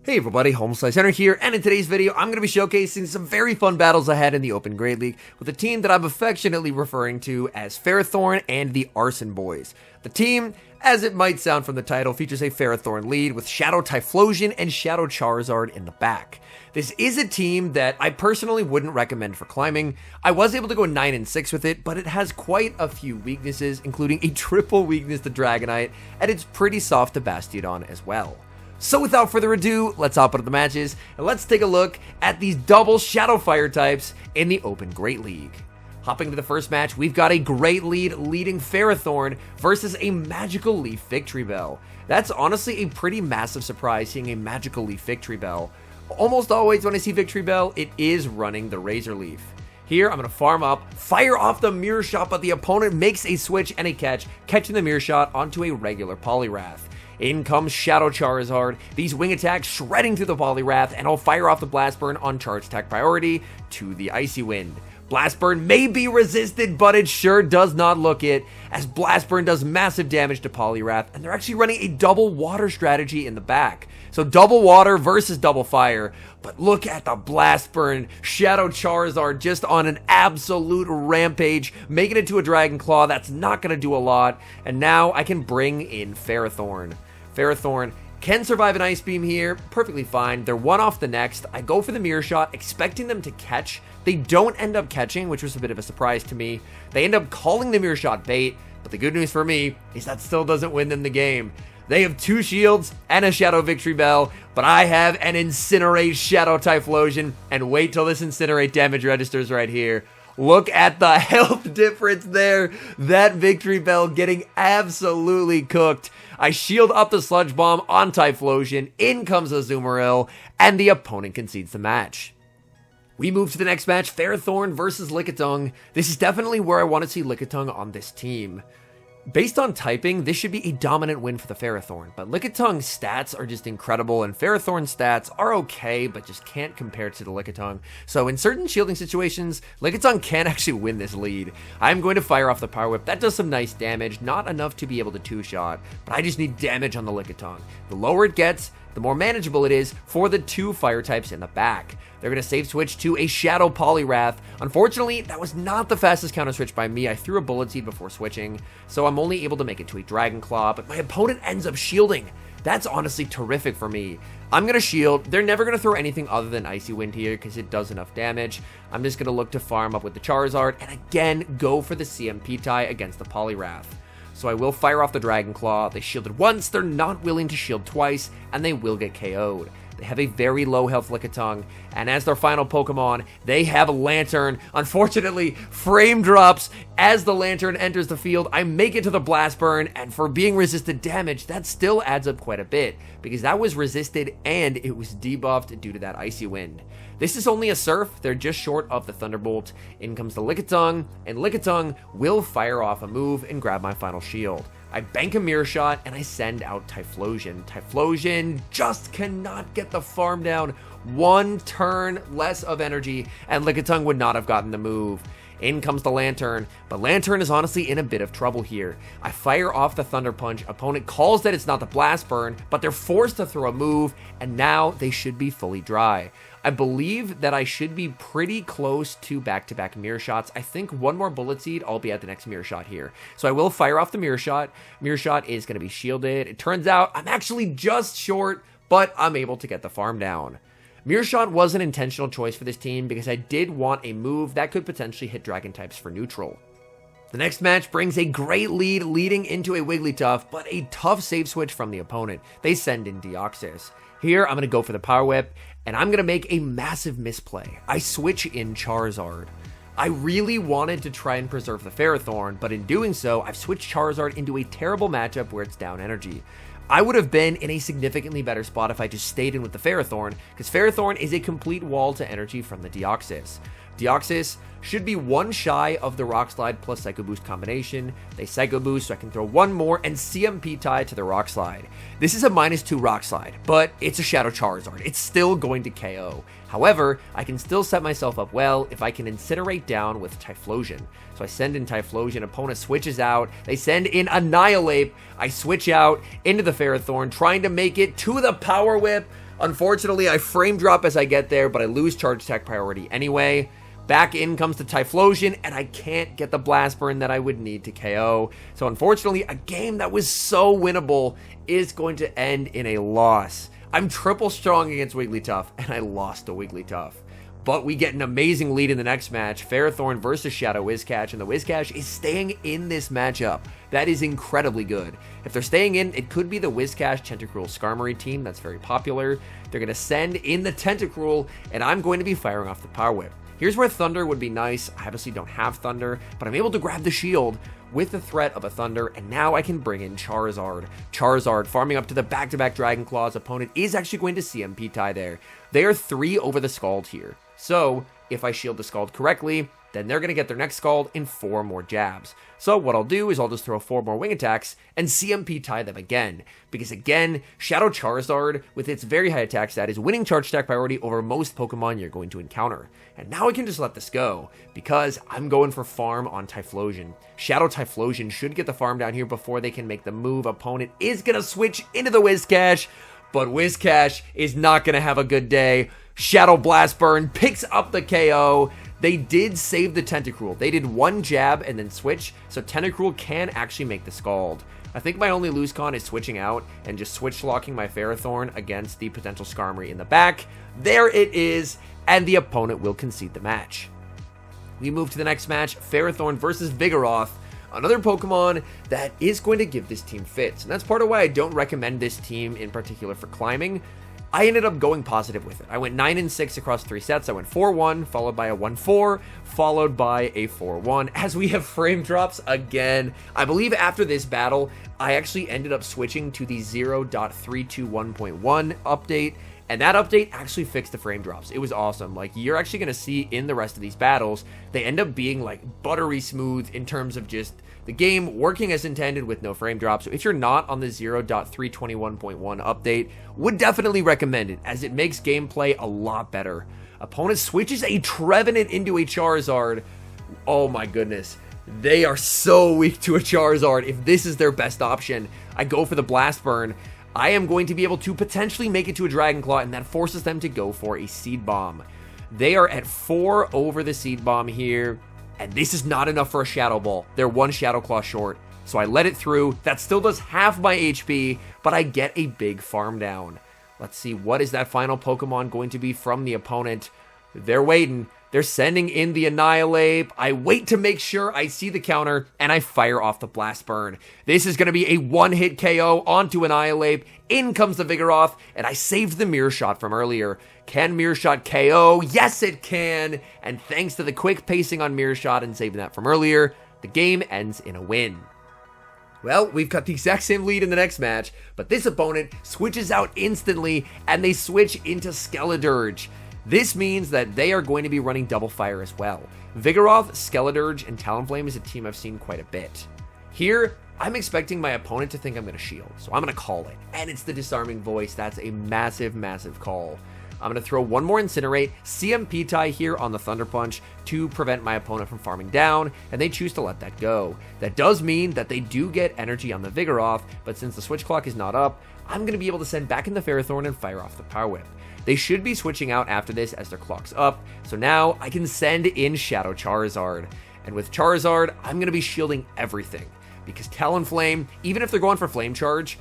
Hey everybody, HomeSliceHenry here, and in today's video, I'm going to be showcasing some very fun battles I had in the Open Great League with a team that I'm affectionately referring to as Ferrothorn and the Arson Boys. The team, as it might sound from the title, features a Ferrothorn lead with Shadow Typhlosion and Shadow Charizard in the back. This is a team that I personally wouldn't recommend for climbing. I was able to go 9-6 with it, but it has quite a few weaknesses, including a triple weakness to Dragonite, and it's pretty soft to Bastiodon as well. So without further ado, let's hop into the matches, and let's take a look at these double Shadow Fire types in the Open Great League. Hopping to the first match, we've got a Great Lead leading Ferrothorn versus a Magical Leaf Victory Bell. That's honestly a pretty massive surprise, seeing a Magical Leaf Victory Bell. Almost always when I see Victory Bell, it is running the Razor Leaf. Here, I'm going to farm up, fire off the Mirror Shot, but the opponent makes a switch and a catch, catching the Mirror Shot onto a regular Poliwrath. In comes Shadow Charizard, these wing attacks shredding through the Poliwrath, and I'll fire off the Blast Burn on charge attack priority to the Icy Wind. Blast Burn may be resisted, but it sure does not look it, as Blast Burn does massive damage to Poliwrath, and they're actually running a double water strategy in the back. So double water versus double fire, but look at the Blast Burn. Shadow Charizard just on an absolute rampage, making it to a Dragon Claw. That's not going to do a lot, and now I can bring in Ferrothorn. Ferrothorn can survive an Ice Beam here, perfectly fine. They're one off the next. I go for the Mirror Shot, expecting them to catch. They don't end up catching, which was a bit of a surprise to me. They end up calling the Mirror Shot bait, but the good news for me is that still doesn't win them the game. They have 2 shields and a Shadow Victory Bell, but I have an Incinerate Shadow Typhlosion, and wait till this Incinerate damage registers right here. Look at the health difference there. That Victory Bell getting absolutely cooked. I shield up the Sludge Bomb on Typhlosion, in comes Azumarill, and the opponent concedes the match. We move to the next match, Ferrothorn versus Lickitung. This is definitely where I want to see Lickitung on this team. Based on typing, this should be a dominant win for the Ferrothorn, but Lickitung's stats are just incredible, and Ferrothorn's stats are okay, but just can't compare to the Lickitung. So in certain shielding situations, Lickitung can actually win this lead. I'm going to fire off the Power Whip. That does some nice damage, not enough to be able to two-shot, but I just need damage on the Lickitung. The lower it gets, the more manageable it is for the 2 fire types in the back. They're going to save switch to a Shadow Poliwrath. Unfortunately, that was not the fastest counter switch by me. I threw a Bullet Seed before switching, so I'm only able to make it to a Dragon Claw, but my opponent ends up shielding. That's honestly terrific for me. I'm going to shield. They're never going to throw anything other than Icy Wind here because it does enough damage. I'm just going to look to farm up with the Charizard and again go for the CMP tie against the Poliwrath. So I will fire off the Dragon Claw. They shielded once, they're not willing to shield twice, and they will get KO'd. They have a very low health Lickitung, and as their final Pokemon, they have a Lantern. Unfortunately, frame drops as the Lantern enters the field. I make it to the Blast Burn, and for being resisted damage, that still adds up quite a bit, because that was resisted and it was debuffed due to that Icy Wind. This is only a Surf, they're just short of the Thunderbolt. In comes the Lickitung, and Lickitung will fire off a move and grab my final shield. I bank a Mirror Shot, and I send out Typhlosion. Typhlosion just cannot get the farm down. 1 turn less of energy, and Lickitung would not have gotten the move. In comes the Lantern, but Lantern is honestly in a bit of trouble here. I fire off the Thunder Punch, opponent calls that it's not the Blast Burn, but they're forced to throw a move, and now they should be fully dry. I believe that I should be pretty close to back-to-back Mirror Shots. I think 1 more Bullet Seed, I'll be at the next Mirror Shot here. So I will fire off the Mirror Shot. Mirror Shot is going to be shielded. It turns out I'm actually just short, but I'm able to get the farm down. Mirror Shot was an intentional choice for this team because I did want a move that could potentially hit Dragon types for neutral. The next match brings a great lead leading into a Wigglytuff, but a tough save switch from the opponent. They send in Deoxys. Here, I'm going to go for the Power Whip, and I'm going to make a massive misplay. I switch in Charizard. I really wanted to try and preserve the Ferrothorn, but in doing so, I've switched Charizard into a terrible matchup where it's down energy. I would have been in a significantly better spot if I just stayed in with the Ferrothorn, because Ferrothorn is a complete wall to energy from the Deoxys. Deoxys should be 1 shy of the Rock Slide plus Psycho Boost combination. They Psycho Boost, so I can throw 1 more and CMP tie to the Rock Slide. This is a -2 Rock Slide, but it's a Shadow Charizard. It's still going to KO. However, I can still set myself up well if I can Incinerate down with Typhlosion. So I send in Typhlosion, opponent switches out, they send in Annihilate, I switch out into the Ferrothorn, trying to make it to the Power Whip. Unfortunately, I frame drop as I get there, but I lose charge attack priority anyway. Back in comes the Typhlosion, and I can't get the Blast Burn that I would need to KO. So unfortunately, a game that was so winnable is going to end in a loss. I'm triple strong against Wigglytuff, and I lost to Wigglytuff. But we get an amazing lead in the next match, Ferrothorn versus Shadow Whiscash, and the Whiscash is staying in this matchup. That is incredibly good. If they're staying in, it could be the Whiscash Tentacruel Skarmory team that's very popular. They're going to send in the Tentacruel, and I'm going to be firing off the Power Whip. Here's where Thunder would be nice. I obviously don't have Thunder, but I'm able to grab the shield with the threat of a Thunder, and now I can bring in Charizard. Charizard farming up to the back-to-back Dragon Claws. Opponent is actually going to CMP tie there. They are 3 over the Scald here. So, if I shield the Scald correctly, then they're going to get their next Scald in 4 more jabs. So what I'll do is I'll just throw 4 more Wing Attacks and CMP tie them again. Because again, Shadow Charizard, with its very high attack stat, is winning charge attack priority over most Pokemon you're going to encounter. And now I can just let this go, because I'm going for farm on Typhlosion. Shadow Typhlosion should get the farm down here before they can make the move. Opponent is going to switch into the Whiscash, but Whiscash is not going to have a good day. Shadow Blast Burn picks up the KO. They did save the Tentacruel. They did 1 jab and then switch, so Tentacruel can actually make the Scald. I think my only lose con is switching out and just switch locking my Ferrothorn against the potential Skarmory in the back. There it is, and the opponent will concede the match. We move to the next match, Ferrothorn versus Vigoroth. Another Pokemon that is going to give this team fits, and that's part of why I don't recommend this team in particular for climbing. I ended up going positive with it. I went 9-6 across 3 sets. I went 4-1, followed by a 1-4, followed by a 4-1, as we have frame drops again. I believe after this battle, I actually ended up switching to the 0.321.1 update, and that update actually fixed the frame drops. It was awesome. Like, you're actually going to see in the rest of these battles, they end up being like buttery smooth in terms of just the game working as intended with no frame drops. So if you're not on the 0.321.1 update, would definitely recommend it, as it makes gameplay a lot better. Opponent switches a Trevenant into a Charizard. Oh my goodness. They are so weak to a Charizard. If this is their best option, I go for the Blast Burn. I am going to be able to potentially make it to a Dragon Claw, and that forces them to go for a Seed Bomb. They are at 4 over the Seed Bomb here, and this is not enough for a Shadow Ball. They're 1 Shadow Claw short, so I let it through. That still does half my HP, but I get a big farm down. Let's see, what is that final Pokemon going to be from the opponent? They're waiting. They're sending in the Annihilate. I wait to make sure I see the counter, and I fire off the Blast Burn. This is going to be a 1-hit KO onto Annihilate. In comes the Vigoroth, and I saved the Mirror Shot from earlier. Can Mirror Shot KO? Yes, it can. And thanks to the quick pacing on Mirror Shot and saving that from earlier, the game ends in a win. Well, we've got the exact same lead in the next match, but this opponent switches out instantly, and they switch into Skeledirge. This means that they are going to be running Double Fire as well. Vigoroth, Skeledirge, and Talonflame is a team I've seen quite a bit. Here, I'm expecting my opponent to think I'm going to shield, so I'm going to call it. And it's the Disarming Voice. That's a massive, massive call. I'm going to throw 1 more Incinerate, CMP tie here on the Thunder Punch to prevent my opponent from farming down, and they choose to let that go. That does mean that they do get energy on the Vigoroth, but since the switch clock is not up, I'm going to be able to send back in the Ferrothorn and fire off the Power Whip. They should be switching out after this as their clock's up, so now I can send in Shadow Charizard. And with Charizard, I'm going to be shielding everything, because Talonflame, even if they're going for Flame Charge,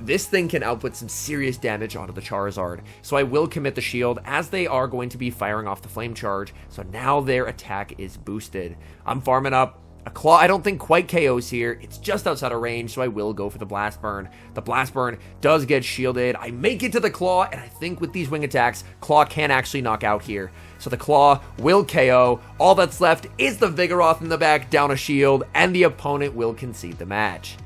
this thing can output some serious damage onto the Charizard. So I will commit the shield, as they are going to be firing off the Flame Charge, so now their attack is boosted. I'm farming up. A Claw, I don't think quite KOs here. It's just outside of range, so I will go for the Blast Burn. The Blast Burn does get shielded. I make it to the Claw, and I think with these wing attacks, Claw can actually knock out here. So the Claw will KO. All that's left is the Vigoroth in the back, down a shield, and the opponent will concede the match.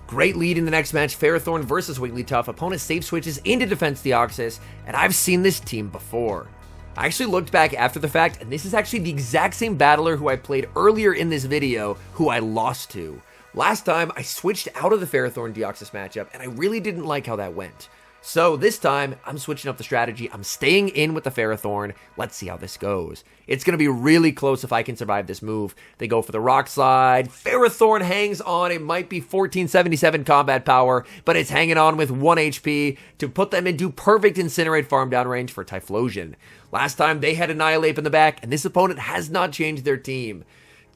Great lead in the next match, Ferrothorn versus Wigglytuff. Opponent safe switches into Defense Deoxys, and I've seen this team before. I actually looked back after the fact, and this is actually the exact same battler who I played earlier in this video, who I lost to. Last time, I switched out of the Ferrothorn Deoxys matchup, and I really didn't like how that went. So this time, I'm switching up the strategy. I'm staying in with the Ferrothorn. Let's see how this goes. It's going to be really close if I can survive this move. They go for the Rock Slide. Ferrothorn hangs on. It might be 1477 combat power, but it's hanging on with 1 HP to put them into perfect Incinerate farm down range for Typhlosion. Last time, they had Annihilate in the back, and this opponent has not changed their team.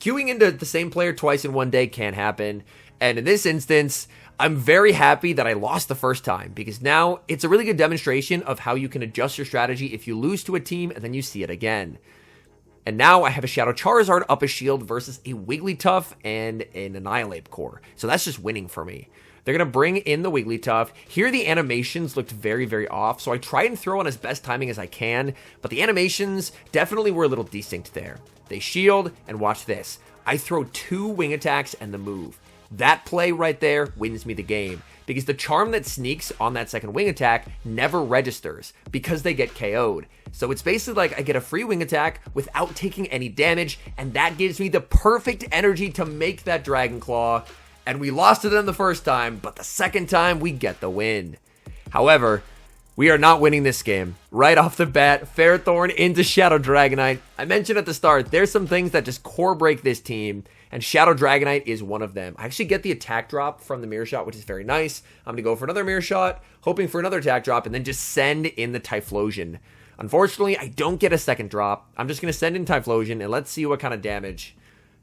Queuing into the same player twice in one day can't happen. And in this instance, I'm very happy that I lost the first time, because now it's a really good demonstration of how you can adjust your strategy if you lose to a team and then you see it again. And now I have a Shadow Charizard up a shield versus a Wigglytuff and an Annihilate core. So that's just winning for me. They're going to bring in the Wigglytuff. Here the animations looked very, very off, so I try and throw on as best timing as I can, but the animations definitely were a little distinct there. They shield, and watch this. I throw 2 wing attacks and the move. That play right there wins me the game, because the charm that sneaks on that second wing attack never registers because they get KO'd. So it's basically like I get a free wing attack without taking any damage, and that gives me the perfect energy to make that Dragon Claw. And we lost to them the first time, but the second time we get the win. However, we are not winning this game. Right off the bat, Ferrothorn into Shadow Dragonite. I mentioned at the start, there's some things that just core break this team, and Shadow Dragonite is one of them. I actually get the attack drop from the Mirror Shot, which is very nice. I'm going to go for another Mirror Shot, hoping for another attack drop, and then just send in the Typhlosion. Unfortunately, I don't get a second drop. I'm just going to send in Typhlosion, and let's see what kind of damage.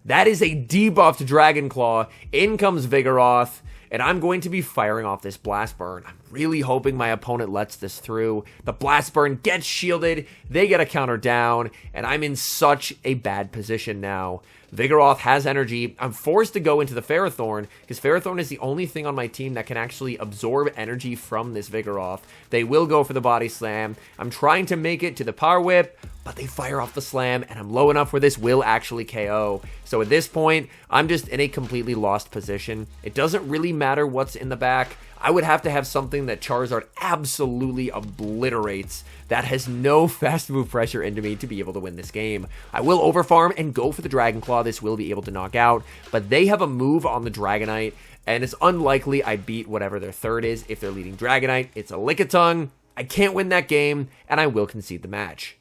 That is a debuffed Dragon Claw. In comes Vigoroth, and I'm going to be firing off this Blast Burn. I'm really hoping my opponent lets this through. The Blast Burn gets shielded, they get a counter down, and I'm in such a bad position now. Vigoroth has energy. I'm forced to go into the Ferrothorn, because Ferrothorn is the only thing on my team that can actually absorb energy from this Vigoroth. They will go for the Body Slam. I'm trying to make it to the Power Whip, but they fire off the Slam, and I'm low enough where this will actually KO. So at this point, I'm just in a completely lost position. It doesn't really matter what's in the back. I would have to have something that Charizard absolutely obliterates, that has no fast move pressure into me to be able to win this game. I will overfarm and go for the Dragon Claw. This will be able to knock out, but they have a move on the Dragonite, and it's unlikely I beat whatever their third is if they're leading Dragonite. It's a Lickitung. I can't win that game, and I will concede the match.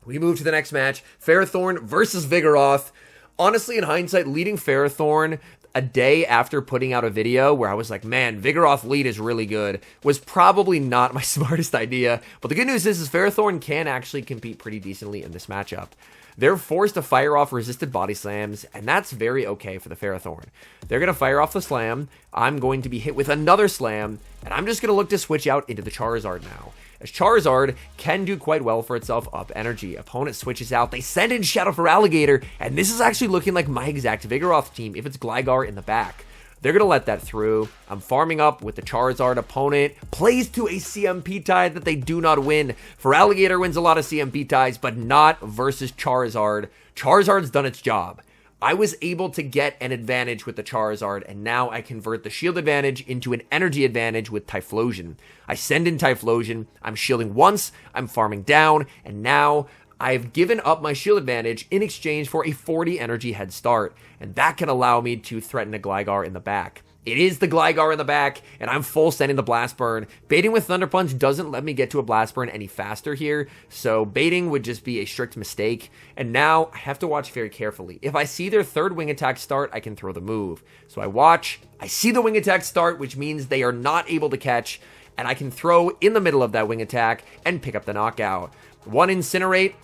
We move to the next match, Ferrothorn versus Vigoroth. Honestly, in hindsight, leading Ferrothorn a day after putting out a video where I was like, man, Vigoroth lead is really good, was probably not my smartest idea. But the good news is Ferrothorn can actually compete pretty decently in this matchup. They're forced to fire off resisted body slams, and that's very okay for the Ferrothorn. They're going to fire off the slam. I'm going to be hit with another slam, and I'm just going to look to switch out into the Charizard now, as Charizard can do quite well for itself up energy. Opponent switches out, they send in Shadow for Alligator, and this is actually looking like my exact Vigoroth team if it's Gligar in the back. They're going to let that through. I'm farming up with the Charizard. Opponent plays to a CMP tie that they do not win. For Alligator wins a lot of CMP ties, but not versus Charizard. Charizard's done its job. I was able to get an advantage with the Charizard, and now I convert the shield advantage into an energy advantage with Typhlosion. I send in Typhlosion, I'm shielding once, I'm farming down, and now I've given up my shield advantage in exchange for a 40 energy head start, and that can allow me to threaten a Gligar in the back. It is the Gligar in the back, and I'm full sending the Blast Burn. Baiting with Thunder Punch doesn't let me get to a Blast Burn any faster here, so baiting would just be a strict mistake. And now I have to watch very carefully. If I see their third wing attack start, I can throw the move. So I watch, I see the wing attack start, which means they are not able to catch, and I can throw in the middle of that wing attack and pick up the knockout. One Incinerate,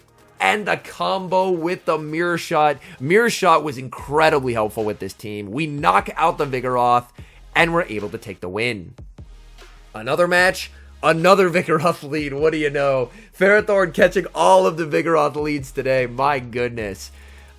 and the combo with the Mirror Shot. Mirror Shot was incredibly helpful with this team. We knock out the Vigoroth, and we're able to take the win. Another match, another Vigoroth lead. What do you know? Ferrothorn catching all of the Vigoroth leads today. My goodness.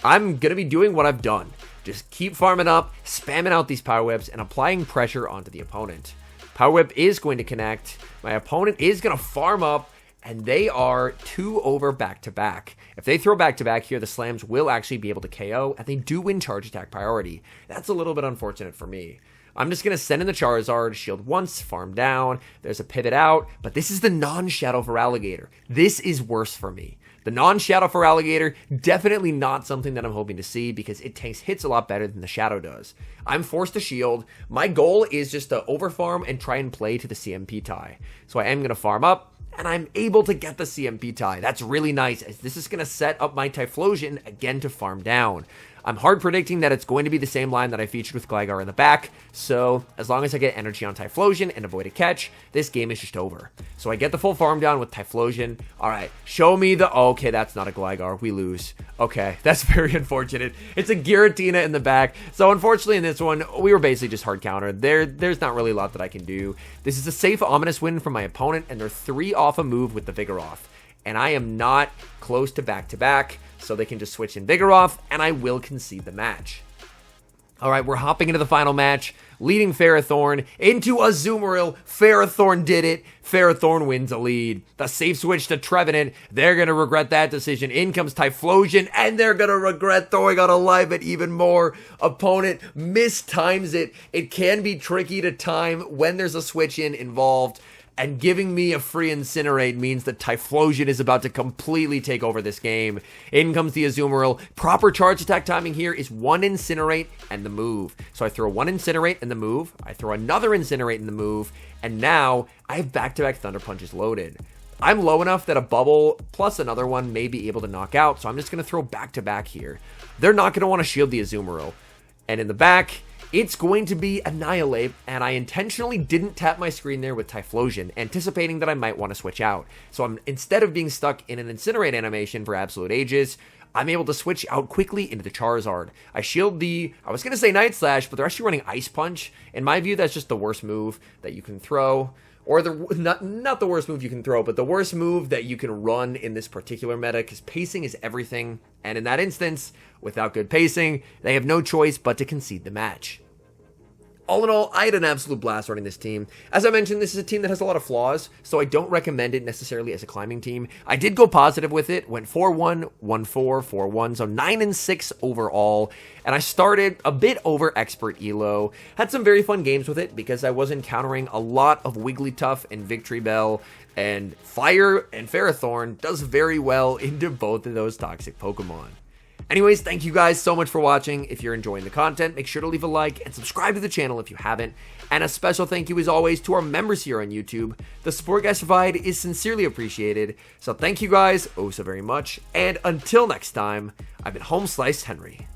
I'm going to be doing what I've done. Just keep farming up, spamming out these Power Whips, and applying pressure onto the opponent. Power Whip is going to connect. My opponent is going to farm up, and they are 2 over back-to-back. If they throw back-to-back here, the slams will actually be able to KO, and they do win charge attack priority. That's a little bit unfortunate for me. I'm just going to send in the Charizard, shield once, farm down. There's a pivot out, but this is the non-Shadow for Alligator. This is worse for me. The non-Shadow Feraligatr, definitely not something that I'm hoping to see because it takes hits a lot better than the Shadow does. I'm forced to shield. My goal is just to overfarm and try and play to the CMP tie. So I am going to farm up, and I'm able to get the CMP tie. That's really nice, as this is going to set up my Typhlosion again to farm down. I'm hard predicting that it's going to be the same line that I featured with Gligar in the back, so as long as I get energy on Typhlosion and avoid a catch, this game is just over. So I get the full farm down with Typhlosion. Alright, show me the... Oh, okay, that's not a Gligar. We lose. Okay, that's very unfortunate. It's a Giratina in the back. So unfortunately in this one, we were basically just hard countered. There's not really a lot that I can do. This is a safe Ominous win from my opponent, and they're 3 off a move with the Vigoroth. And I am not close to back-to-back, so they can just switch in Vigoroth, and I will concede the match. Alright, we're hopping into the final match, leading Ferrothorn into Azumarill. Ferrothorn did it. Ferrothorn wins a lead. The safe switch to Trevenant. They're going to regret that decision. In comes Typhlosion, and they're going to regret throwing on Alive even more. Opponent mistimes it. It can be tricky to time when there's a switch in involved. And giving me a free Incinerate means that Typhlosion is about to completely take over this game. In comes the Azumarill. Proper charge attack timing here is 1 Incinerate and the move. So I throw 1 Incinerate and the move. I throw another Incinerate in the move. And now I have back-to-back Thunder Punches loaded. I'm low enough that a Bubble plus another one may be able to knock out. So I'm just going to throw back-to-back here. They're not going to want to shield the Azumarill. And in the back... it's going to be Annihilate, and I intentionally didn't tap my screen there with Typhlosion, anticipating that I might want to switch out. So instead of being stuck in an Incinerate animation for absolute ages, I'm able to switch out quickly into the Charizard. I shield the, I was going to say Night Slash, but they're actually running Ice Punch. In my view, that's just the worst move that you can throw. Or not the worst move you can throw, but the worst move that you can run in this particular meta, because pacing is everything. And in that instance, without good pacing, they have no choice but to concede the match. All in all, I had an absolute blast running this team. As I mentioned, this is a team that has a lot of flaws, so I don't recommend it necessarily as a climbing team. I did go positive with it, went 4-1, 1-4, 4-1, so 9-6 overall, and I started a bit over Expert Elo. Had some very fun games with it because I was encountering a lot of Wigglytuff and Victory Bell, and Fire and Ferrothorn does very well into both of those toxic Pokemon. Anyways, thank you guys so much for watching. If you're enjoying the content, make sure to leave a like and subscribe to the channel if you haven't. And a special thank you as always to our members here on YouTube. The support you guys provide is sincerely appreciated. So thank you guys oh so very much. And until next time, I've been HomeSliceHenry.